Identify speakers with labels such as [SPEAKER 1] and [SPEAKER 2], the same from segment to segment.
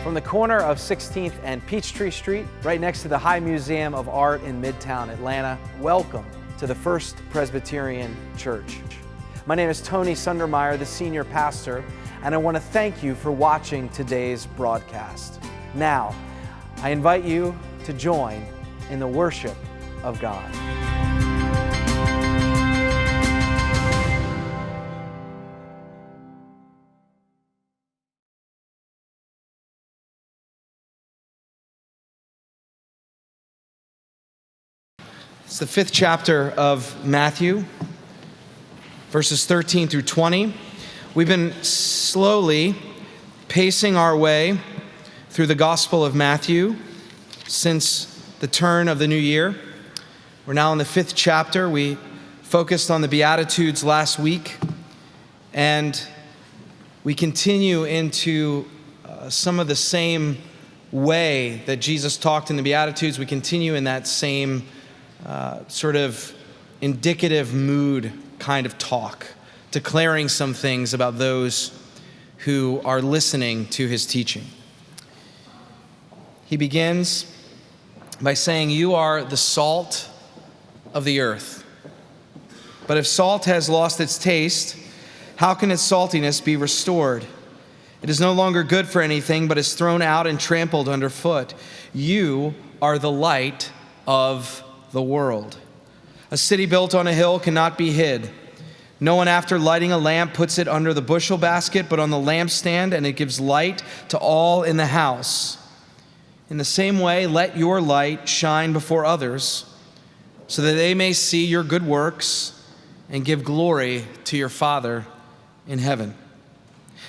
[SPEAKER 1] From the corner of 16th and Peachtree Street, right next to the High Museum of Art in Midtown Atlanta, welcome to the First Presbyterian Church. My name is Tony Sundermeier, the senior pastor, and I want to thank you for watching today's broadcast. Now, I invite you to join in the worship of God. It's the 5th chapter of Matthew, verses 13 through 20. We've been slowly pacing our way through the Gospel of Matthew since the turn of the new year. We're now in the 5th chapter. We focused on the Beatitudes last week, and we continue into some of the same way that Jesus talked in the Beatitudes. We continue in that same sort of indicative mood kind of talk, declaring some things about those who are listening to his teaching. He begins by saying, "You are the salt of the earth. But if salt has lost its taste, how can its saltiness be restored? It is no longer good for anything, but is thrown out and trampled underfoot. You are the light of the world. A city built on a hill cannot be hid. No one, after lighting a lamp, puts it under the bushel basket, but on the lampstand, and it gives light to all in the house. In the same way, let your light shine before others, so that they may see your good works and give glory to your Father in heaven.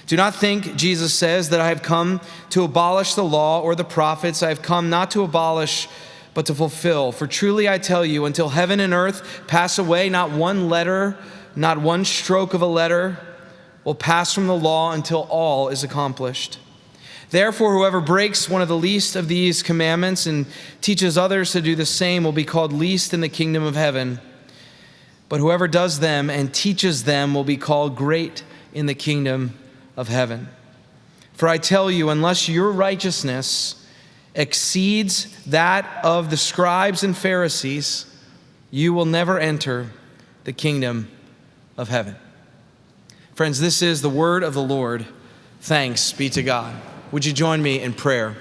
[SPEAKER 1] Do not think," Jesus says, "that I have come to abolish the law or the prophets. I have come not to abolish, but to fulfill. For truly I tell you, until heaven and earth pass away, not one letter, not one stroke of a letter will pass from the law until all is accomplished. Therefore, whoever breaks one of the least of these commandments and teaches others to do the same will be called least in the kingdom of heaven. But whoever does them and teaches them will be called great in the kingdom of heaven. For I tell you, unless your righteousness exceeds that of the scribes and Pharisees, you will never enter the kingdom of heaven." Friends, this is the word of the Lord. Thanks be to God. Would you join me in prayer?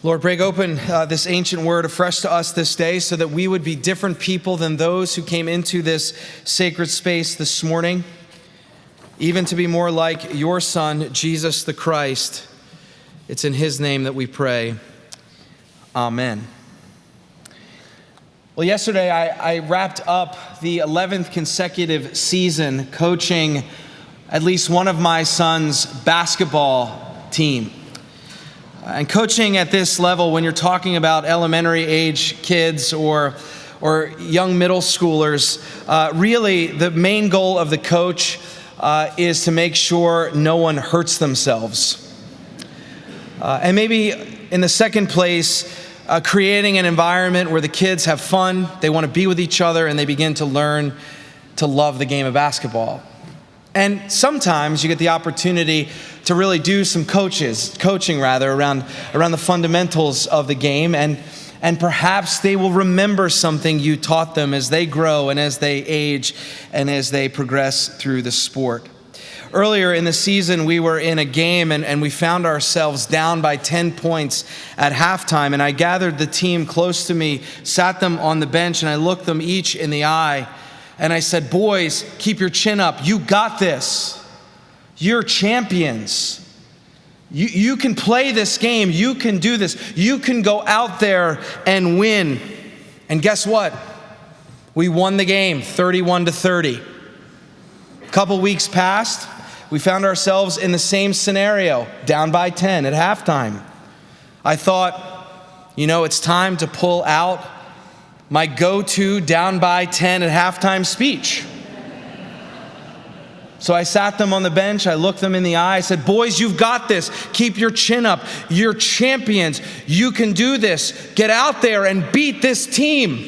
[SPEAKER 1] Lord, break open this ancient word afresh to us this day so that we would be different people than those who came into this sacred space this morning, even to be more like your Son, Jesus the Christ. It's in his name that we pray. Amen. Well, yesterday I wrapped up the 11th consecutive season coaching at least one of my son's basketball team. And coaching at this level, when you're talking about elementary age kids or young middle schoolers, really the main goal of the coach is to make sure no one hurts themselves. And maybe in the second place, creating an environment where the kids have fun, they want to be with each other, and they begin to learn to love the game of basketball. And sometimes you get the opportunity to really do some coaching around the fundamentals of the game, and perhaps they will remember something you taught them as they grow and as they age and as they progress through the sport. Earlier in the season, we were in a game and we found ourselves down by 10 points at halftime. And I gathered the team close to me, sat them on the bench, and I looked them each in the eye. And I said, "Boys, keep your chin up. You got this. You're champions. You can play this game. You can do this. You can go out there and win." And guess what? We won the game 31-30. A couple weeks passed. We found ourselves in the same scenario, down by 10 at halftime. I thought, it's time to pull out my go-to down by 10 at halftime speech. So I sat them on the bench, I looked them in the eye, I said, "Boys, you've got this. Keep your chin up. You're champions. You can do this. Get out there and beat this team."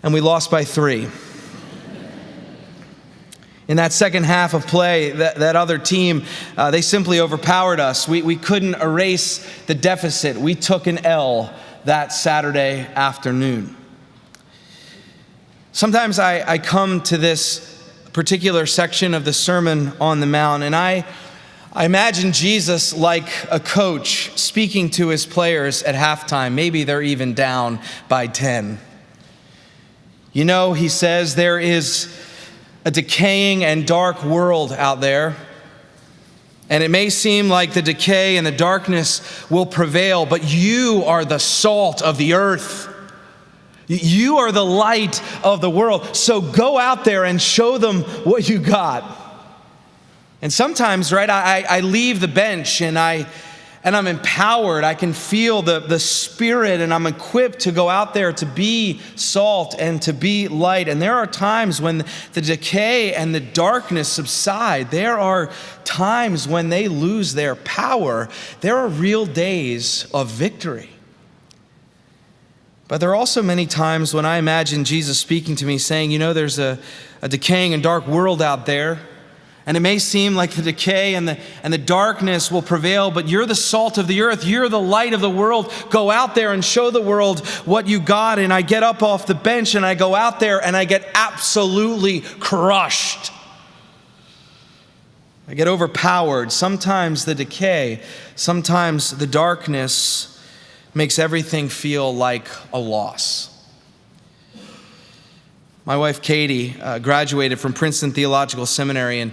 [SPEAKER 1] And we lost by 3. In that second half of play, that other team, they simply overpowered us. We couldn't erase the deficit. We took an L that Saturday afternoon. Sometimes I come to this particular section of the Sermon on the Mount, and I imagine Jesus like a coach speaking to his players at halftime. Maybe they're even down by 10. You know, he says, there is a decaying and dark world out there, and it may seem like the decay and the darkness will prevail, but you are the salt of the earth. You are the light of the world. So go out there and show them what you got. And sometimes, right, I leave the bench and I'm empowered. I can feel the Spirit, and I'm equipped to go out there to be salt and to be light. And there are times when the decay and the darkness subside. There are times when they lose their power. There are real days of victory. But there are also many times when I imagine Jesus speaking to me saying, you know, there's a decaying and dark world out there. And it may seem like the decay and the darkness will prevail, but you're the salt of the earth. You're the light of the world. Go out there and show the world what you got. And I get up off the bench and I go out there and I get absolutely crushed. I get overpowered. Sometimes the decay, sometimes the darkness makes everything feel like a loss. My wife, Katie, graduated from Princeton Theological Seminary in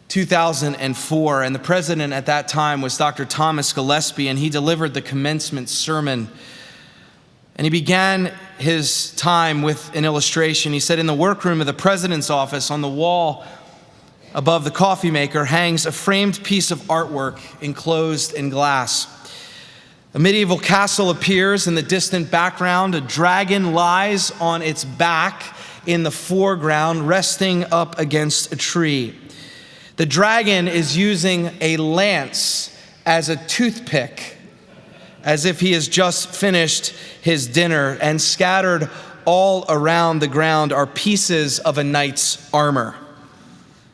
[SPEAKER 1] 2004, and the president at that time was Dr. Thomas Gillespie, and he delivered the commencement sermon. And he began his time with an illustration. He said, in the workroom of the president's office, on the wall above the coffee maker, hangs a framed piece of artwork enclosed in glass. A medieval castle appears in the distant background. A dragon lies on its back in the foreground, resting up against a tree. The dragon is using a lance as a toothpick, as if he has just finished his dinner, and scattered all around the ground are pieces of a knight's armor: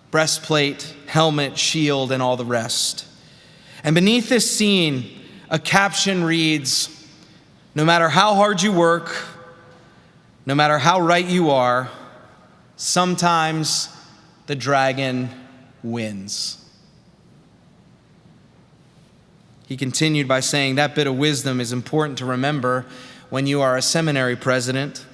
[SPEAKER 1] breastplate, helmet, shield, and all the rest. And beneath this scene, a caption reads, no matter how hard you work, no matter how right you are, sometimes the dragon wins. He continued by saying that bit of wisdom is important to remember when you are a seminary president.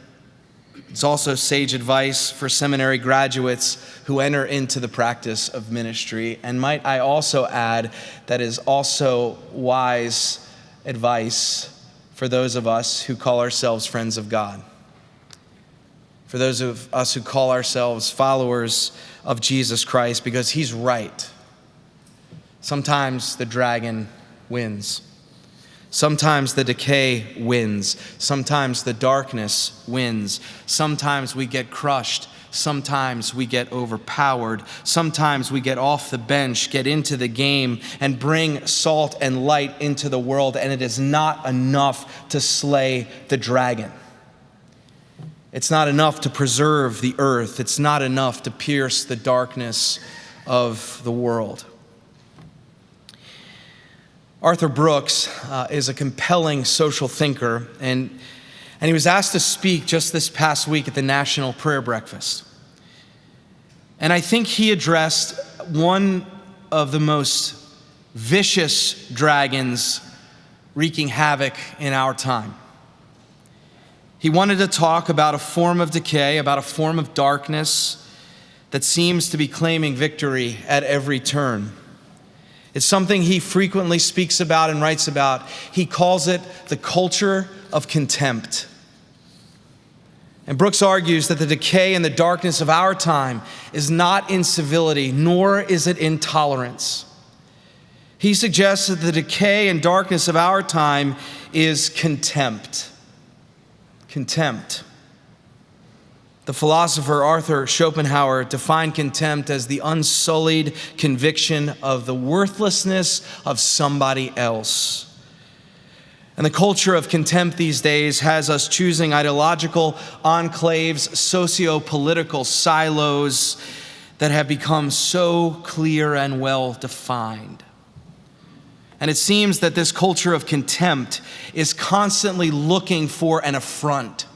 [SPEAKER 1] It's also sage advice for seminary graduates who enter into the practice of ministry. And might I also add, that is also wise advice for those of us who call ourselves friends of God. For those of us who call ourselves followers of Jesus Christ, because he's right. Sometimes the dragon wins. Sometimes the decay wins. Sometimes the darkness wins. Sometimes we get crushed. Sometimes we get overpowered. Sometimes we get off the bench, get into the game, and bring salt and light into the world, and it is not enough to slay the dragon. It's not enough to preserve the earth. It's not enough to pierce the darkness of the world. Arthur Brooks is a compelling social thinker, and he was asked to speak just this past week at the National Prayer Breakfast. And I think he addressed one of the most vicious dragons wreaking havoc in our time. He wanted to talk about a form of decay, about a form of darkness that seems to be claiming victory at every turn. It's something he frequently speaks about and writes about. He calls it the culture of contempt. And Brooks argues that the decay and the darkness of our time is not incivility, nor is it intolerance. He suggests that the decay and darkness of our time is contempt. Contempt. The philosopher Arthur Schopenhauer defined contempt as the unsullied conviction of the worthlessness of somebody else. And the culture of contempt these days has us choosing ideological enclaves, socio-political silos that have become so clear and well defined. And it seems that this culture of contempt is constantly looking for an affront.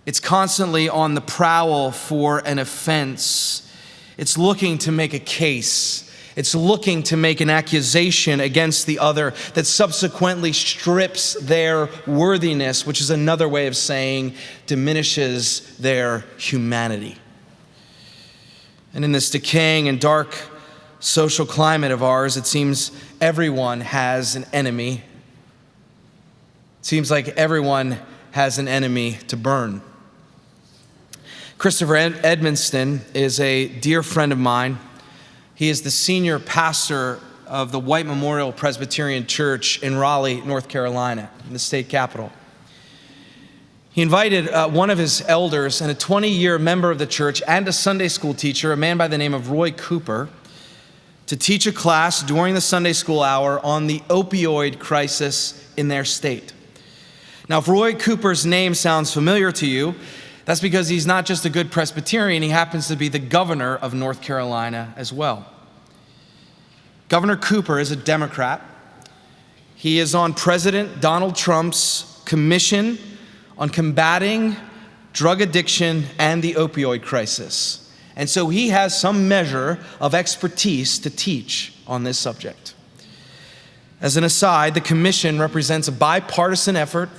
[SPEAKER 1] It's constantly on the prowl for an offense. It's looking to make a case. It's looking to make an accusation against the other that subsequently strips their worthiness, which is another way of saying diminishes their humanity. And in this decaying and dark social climate of ours, it seems everyone has an enemy. It seems like everyone has an enemy to burn. Christopher Edmonston is a dear friend of mine. He is the senior pastor of the White Memorial Presbyterian Church in Raleigh, North Carolina, in the state capital. He invited one of his elders and a 20-year member of the church and a Sunday school teacher, a man by the name of Roy Cooper, to teach a class during the Sunday school hour on the opioid crisis in their state. Now, if Roy Cooper's name sounds familiar to you, that's because he's not just a good Presbyterian, he happens to be the governor of North Carolina as well. Governor Cooper is a Democrat. He is on President Donald Trump's commission on combating drug addiction and the opioid crisis. And so he has some measure of expertise to teach on this subject. As an aside, the commission represents a bipartisan effort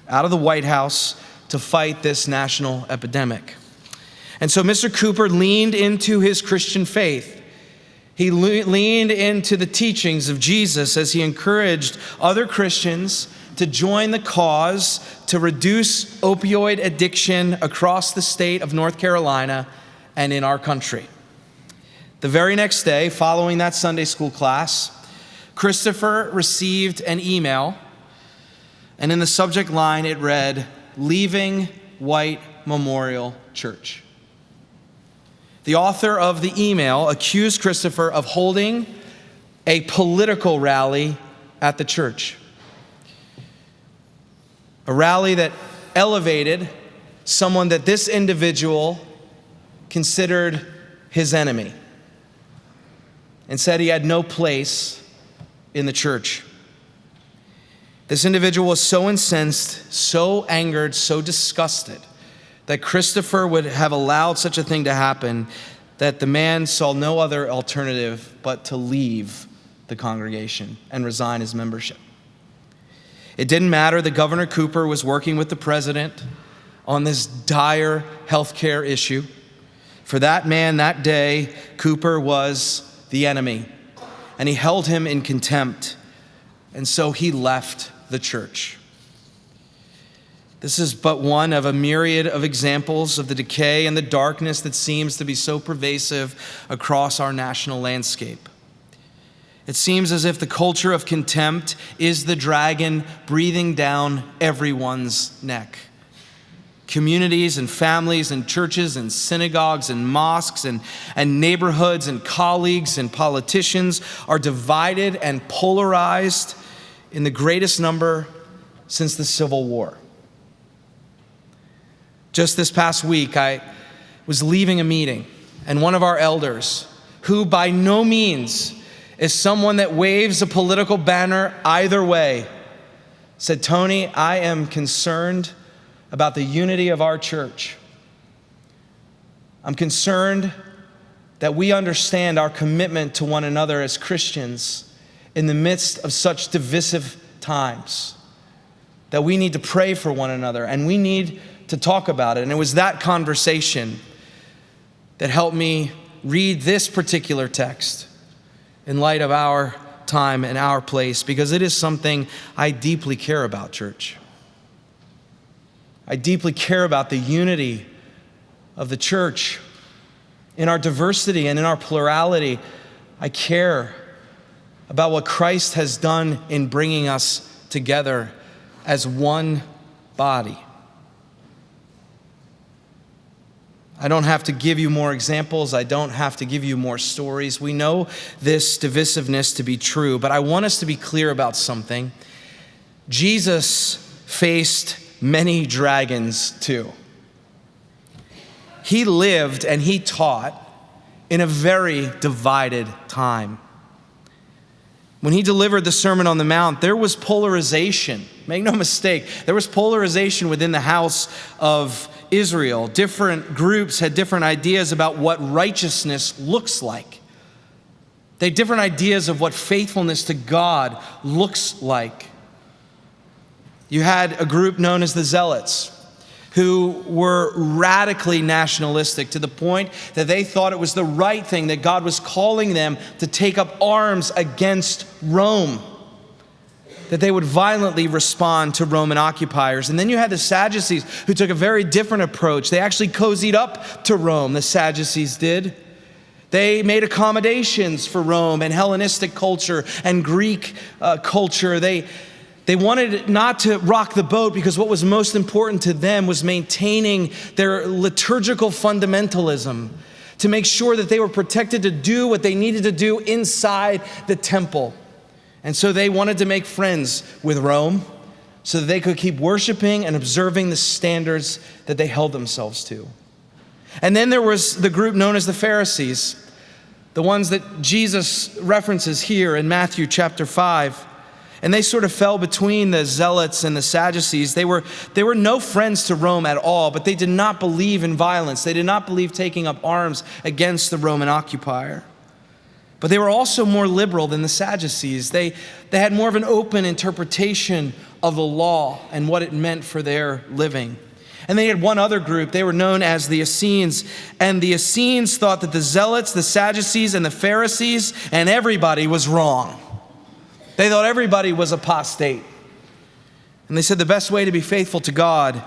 [SPEAKER 1] out of the White House to fight this national epidemic. And so Mr. Cooper leaned into his Christian faith. He leaned into the teachings of Jesus as he encouraged other Christians to join the cause to reduce opioid addiction across the state of North Carolina and in our country. The very next day, following that Sunday school class, Christopher received an email, and in the subject line it read, "Leaving White Memorial Church." The author of the email accused Christopher of holding a political rally at the church. A rally that elevated someone that this individual considered his enemy and said he had no place in the church. This individual was so incensed, so angered, so disgusted that Christopher would have allowed such a thing to happen that the man saw no other alternative but to leave the congregation and resign his membership. It didn't matter that Governor Cooper was working with the president on this dire healthcare issue. For that man that day, Cooper was the enemy, and he held him in contempt, and so he left the church. This is but one of a myriad of examples of the decay and the darkness that seems to be so pervasive across our national landscape. It seems as if the culture of contempt is the dragon breathing down everyone's neck. Communities and families and churches and synagogues and mosques and neighborhoods and colleagues and politicians are divided and polarized in the greatest number since the Civil War. Just this past week, I was leaving a meeting, and one of our elders, who by no means is someone that waves a political banner either way, said, "Tony, I am concerned about the unity of our church. I'm concerned that we understand our commitment to one another as Christians in the midst of such divisive times, that we need to pray for one another and we need to talk about it." And it was that conversation that helped me read this particular text in light of our time and our place, because it is something I deeply care about, church. I deeply care about the unity of the church. In our diversity and in our plurality, I care about what Christ has done in bringing us together as one body. I don't have to give you more examples. I don't have to give you more stories. We know this divisiveness to be true, but I want us to be clear about something. Jesus faced many dragons too. He lived and he taught in a very divided time. When he delivered the Sermon on the Mount, there was polarization. Make no mistake, there was polarization within the house of Israel. Different groups had different ideas about what righteousness looks like. They had different ideas of what faithfulness to God looks like. You had a group known as the Zealots, who were radically nationalistic to the point that they thought it was the right thing, that God was calling them to take up arms against Rome, that they would violently respond to Roman occupiers. And then you had the Sadducees, who took a very different approach. They actually cozied up to Rome, the Sadducees did. They made accommodations for Rome and Hellenistic culture and Greek culture. They wanted not to rock the boat because what was most important to them was maintaining their liturgical fundamentalism, to make sure that they were protected to do what they needed to do inside the temple. And so they wanted to make friends with Rome so that they could keep worshiping and observing the standards that they held themselves to. And then there was the group known as the Pharisees, the ones that Jesus references here in Matthew chapter 5. And they sort of fell between the Zealots and the Sadducees. They were no friends to Rome at all, but they did not believe in violence. They did not believe taking up arms against the Roman occupier. But they were also more liberal than the Sadducees. They had more of an open interpretation of the law and what it meant for their living. And they had one other group. They were known as the Essenes. And the Essenes thought that the Zealots, the Sadducees, and the Pharisees, and everybody was wrong. They thought everybody was apostate. And they said the best way to be faithful to God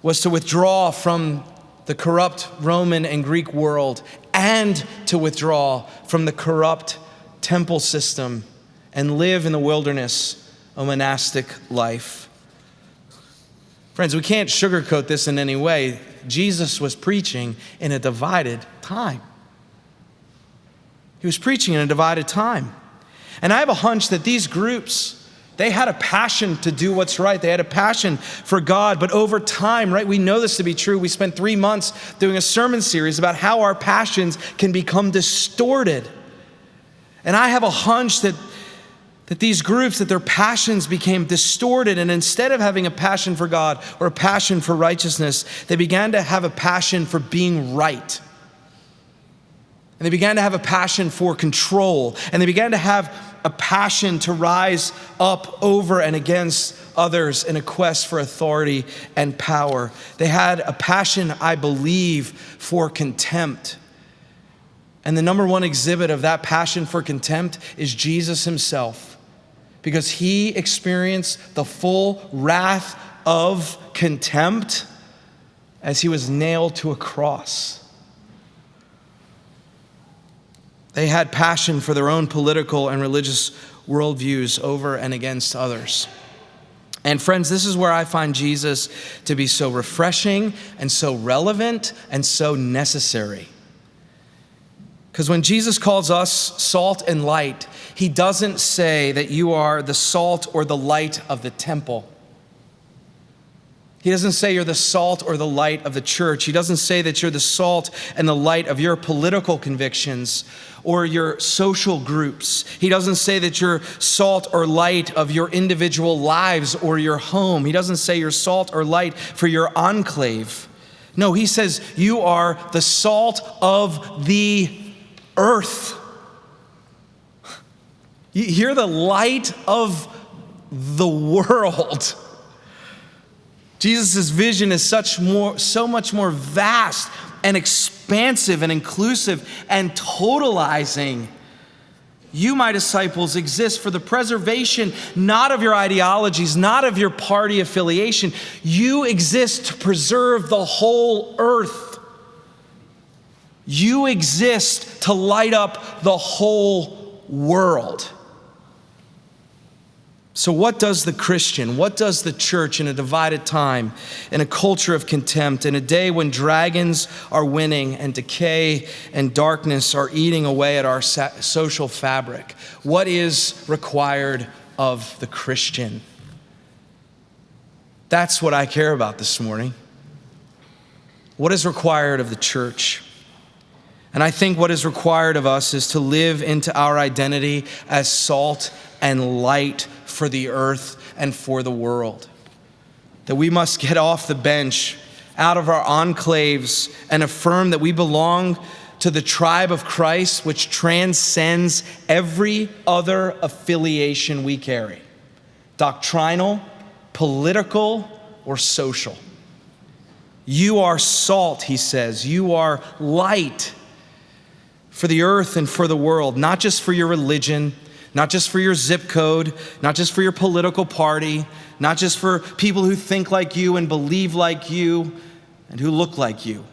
[SPEAKER 1] was to withdraw from the corrupt Roman and Greek world and to withdraw from the corrupt temple system and live in the wilderness a monastic life. Friends, we can't sugarcoat this in any way. Jesus was preaching in a divided time. He was preaching in a divided time. And I have a hunch that these groups, they had a passion to do what's right. They had a passion for God. But over time, right, we know this to be true. We spent 3 months doing a sermon series about how our passions can become distorted. And I have a hunch that these groups, that their passions became distorted. And instead of having a passion for God or a passion for righteousness, they began to have a passion for being right. And they began to have a passion for control. And they began to have a passion to rise up over and against others in a quest for authority and power. They had a passion, I believe, for contempt. And the number one exhibit of that passion for contempt is Jesus himself, because he experienced the full wrath of contempt as he was nailed to a cross. They had passion for their own political and religious worldviews over and against others. And friends, this is where I find Jesus to be so refreshing and so relevant and so necessary. Because when Jesus calls us salt and light, he doesn't say that you are the salt or the light of the temple. He doesn't say you're the salt or the light of the church. He doesn't say that you're the salt and the light of your political convictions or your social groups. He doesn't say that you're salt or light of your individual lives or your home. He doesn't say you're salt or light for your enclave. No, he says you are the salt of the earth. You're the light of the world. Jesus' vision is so much more vast and expansive and inclusive and totalizing. You, my disciples, exist for the preservation not of your ideologies, not of your party affiliation. You exist to preserve the whole earth. You exist to light up the whole world. So what does the Christian, what does the church in a divided time, in a culture of contempt, in a day when dragons are winning and decay and darkness are eating away at our social fabric, what is required of the Christian? That's what I care about this morning. What is required of the church? And I think what is required of us is to live into our identity as salt and light for the earth and for the world. That we must get off the bench, out of our enclaves, and affirm that we belong to the tribe of Christ, which transcends every other affiliation we carry, doctrinal, political, or social. You are salt, he says. You are light for the earth and for the world, not just for your religion, not just for your zip code, not just for your political party, not just for people who think like you and believe like you and who look like you.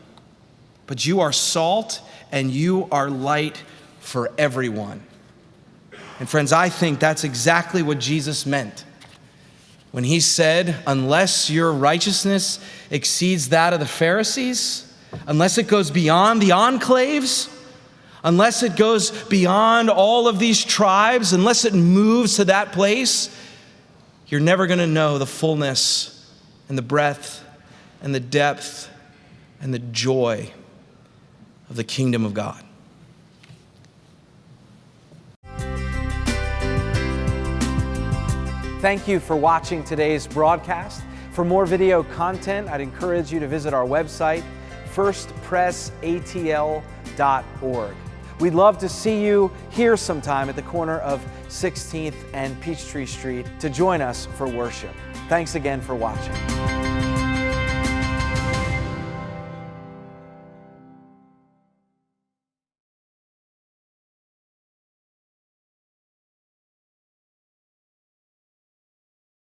[SPEAKER 1] But you are salt and you are light for everyone. And friends, I think that's exactly what Jesus meant when he said, unless your righteousness exceeds that of the Pharisees, unless it goes beyond the enclaves, unless it goes beyond all of these tribes, unless it moves to that place, you're never going to know the fullness and the breadth and the depth and the joy of the kingdom of God.
[SPEAKER 2] Thank you for watching today's broadcast. For more video content, I'd encourage you to visit our website, firstpressatl.org. We'd love to see you here sometime at the corner of 16th and Peachtree Street to join us for worship. Thanks again for watching.